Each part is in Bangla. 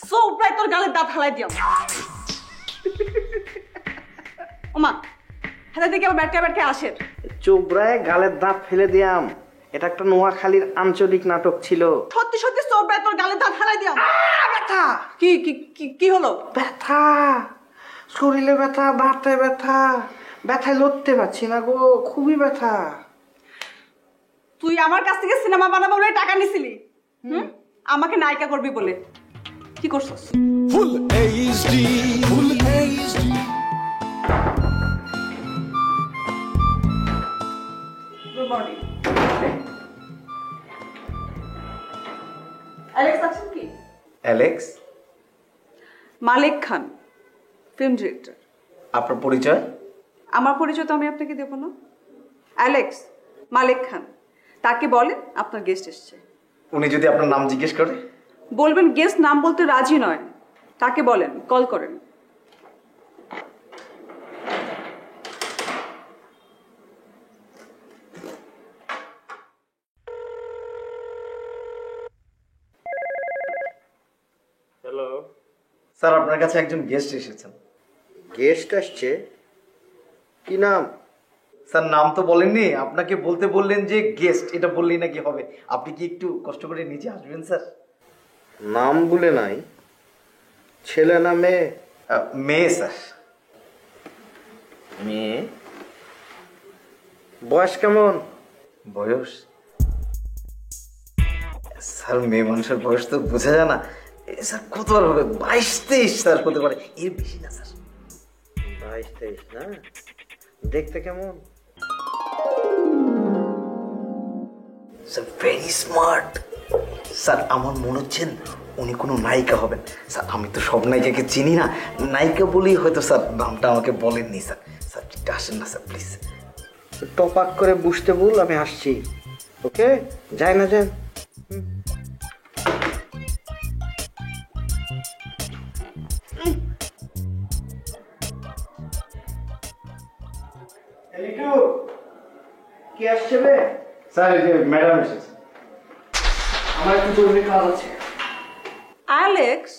সোপড়ায় তোর গালের দাঁত হালাই দিও। ওমা হাতে থেকে আবার ব্যাটকা ব্যাটকা আসে। চোপড়ায় গালের দাঁত ফেলে দিয়াম, এটা একটা নোয়াখালীর আঞ্চলিক নাটক ছিল। সত্যি সত্যি সোপড়ায় তোর গালের দাঁত হালাই দিও। ব্যথা! কি কি কি হলো? ব্যথা, শরীরে ব্যথা, দাঁতে ব্যথা, ব্যথায় লড়তে পারছি না গো, খুবই ব্যথা। তুই আমার কাছ থেকে সিনেমা বানাবো বলে টাকা নিছিলি, আমাকে নায়িকা করবি বলে, কি করছস? Full HD, full HD. Good morning. Alex আছেন কি? অ্যালেক্স? মালিক খান, ফিল্ম ডিরেক্টর। আপনার পরিচয়? আমার পরিচয় তো আমি আপনাকে দেব না। অ্যালেক্স, মালিক খান, তাকে বলেন আপনার গেস্ট এসছে। উনি যদি আপনার নাম জিজ্ঞেস করে? বলবেন গেস্ট নাম বলতে রাজি নয়, তাকে বলেন কল করেন। হ্যালো স্যার, আপনার কাছে একজন গেস্ট এসেছেন। গেস্ট আসছে? কি নাম? স্যার নাম তো বলেননি, আপনাকে বলতে বললেন যে গেস্ট, এটা বললেই নাকি হবে? আপনি কি একটু কষ্ট করে নিচে আসবেন স্যার? নাম বলে নাই, ছেলে না মেয়ে? মেয়ে স্যার। মেয়ে? বয়স কেমন? বয়স স্যার, মেয়ে মানুষের বয়স তো বোঝা যায় না স্যার। কত বার হবে? 22-23 স্যার হতে পারে, এর বেশি না স্যার। 22-23 না? দেখতে কেমন? Sir very smart sir. আমার মনে হচ্ছেন উনি কোনো নায়িকা হবেন স্যার। আমি তো সব নায়িকাকে চিনি না, নায়িকা বলেই হয়তো স্যার নামটা আমাকে বলেননি স্যার। স্যার ঠিক আসেন না স্যার প্লিজ। টপাক করে বুঝতে বল, আমি আসছি। ওকে, যাই না যান। কে আসছে রে? স্যার এই যে ম্যাডাম এসেছে, আমার একটু জরুরি কাজ আছে। অ্যালেক্স,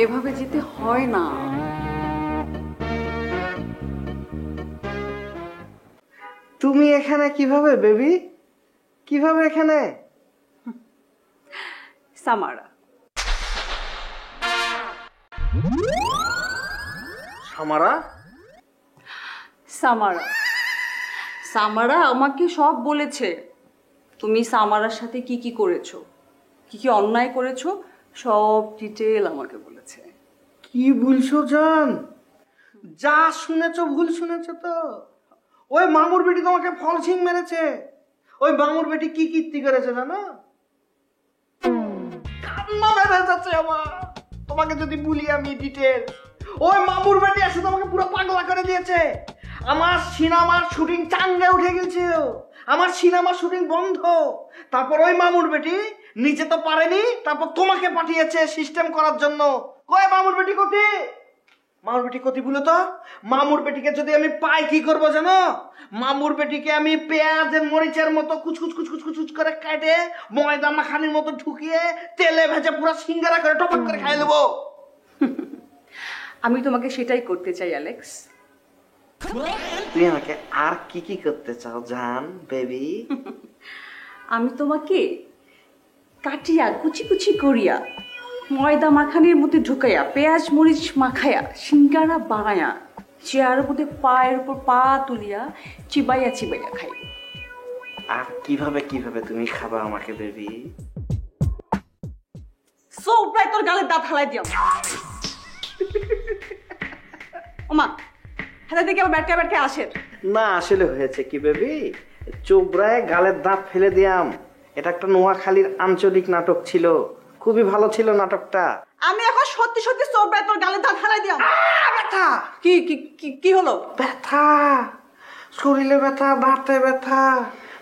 এভাবে যেতে হয় না। তুমি এখানে কিভাবে বেবি? কিভাবে এখানে? সামারা। সামারা? সামারা, সামারা আমাকে সব বলেছে। তুমি সামারার সাথে কি কি করেছো, কি কি অন্যায় করেছো, সব ডিটেল আমাকে বলেছে। কি বলছো জান? যা শুনেছো ভুল শুনেছো তো। ওই মামুর বেটি তোমাকে ফলসিং মেরেছে। ওই মামুর বেটি কি কীর্তি করেছে জানো? কান্না বেড়ে যাচ্ছে আমার তোমাকে যদি বলি আমি ডিটেল। ওই মামুর বেটি এসে তোমাকে পুরো পাগলা করে দিয়েছে। আমার সিনেমার শুটিং চাঙ্গে উঠে গেছিল, আমার সিনেমার শুটিং বন্ধ। তারপর ওই মামুর বেটি নিচে তো পারেনি, তারপর তোমাকে পাঠিয়েছে সিস্টেম করার জন্য। কই মামুর বেটি কোথায়? মামুর বেটি কোথায় বলো তো? মামুর বেটিকে যদি আমি পাই কি করবো জানো? মামুর বেটিকে আমি পেঁয়াজের মরিচের মতো কুচকুচ কুচকুচ কুচকুচ করে কাটে ময়দা মাখানির মতো ঢুকিয়ে তেলে ভেজে পুরো সিঙ্গারা করে টপক করে খাই নেবো। আমি তোমাকে সেটাই করতে চাই অ্যালেক্স। তুই আমাকে আর কি কি করতে চাও জান বেবি? আমি তোমাকে কাটিয়া কুচি কুচি করিয়া ময়দা মাখানির মধ্যে ঢুকাইয়া পেঁয়াজ মরিচ মাখাইয়া সিঙ্গারা বানায়া চেয়ারের মধ্যে পায়ের উপর পা তুলিয়া চিবাইয়া চিবাইয়া খাই। আর কিভাবে কিভাবে তুমি খাবা আমাকে বেবি? সোপড়ায় তোর গালের দাঁত হালাই দিও। ওমা হাতে থেকে আবার ব্যাটকা ব্যাটকা আসে। না আসলে হয়েছে কি বেবি, চোবড়ায় গালের দাঁত ফেলে দিয়াম। এটা একটা নোয়াখালীর আঞ্চলিক নাটক ছিল, খুবই ভালো ছিল নাটকটা। আমি এখন সত্যি সত্যি চোপড়ায় তোর গালে দাঁত হারাই দিলাম। ব্যথা, কি কি কি হলো? ব্যথা, শরীরে ব্যথা, দাঁতে ব্যথা,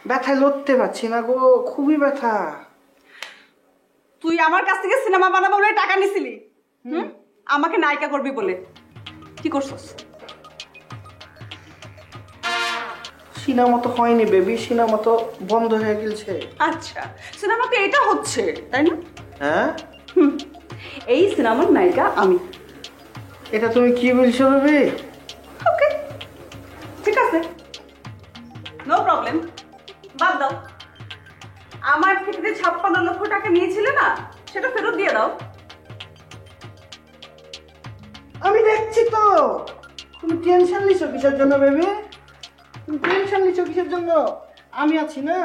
ব্যথায় লড়তে পারছি না গো, খুবই ব্যথা। তুই আমার কাছ থেকে সিনেমা বানাবো বলে টাকা নিছিলি, আমাকে নায়িকা করবি বলে। কি করছস? সিনেমা তো হয়নি বেবি, সিনেমা তো বন্ধ হয়ে গেছে। আচ্ছা, সিনেমাতে এটা হচ্ছে তাই না? হ্যাঁ, এই সিনেমার নায়িকা আমি। এটা তুমি কি বলছো বেবি? ওকে, ঠিক আছে, নো প্রবলেম, বাদ দাও। আমার থেকে যে 56 লক্ষ টাকা নিয়েছিলে না, সেটা ফেরত দিয়ে দাও। আমি দেখছি তো। তুমি টেনশন নিছো কিসের জন্য বেবি? তুমি টেনশন নিছো কিসের জন্য? আমি আছি না।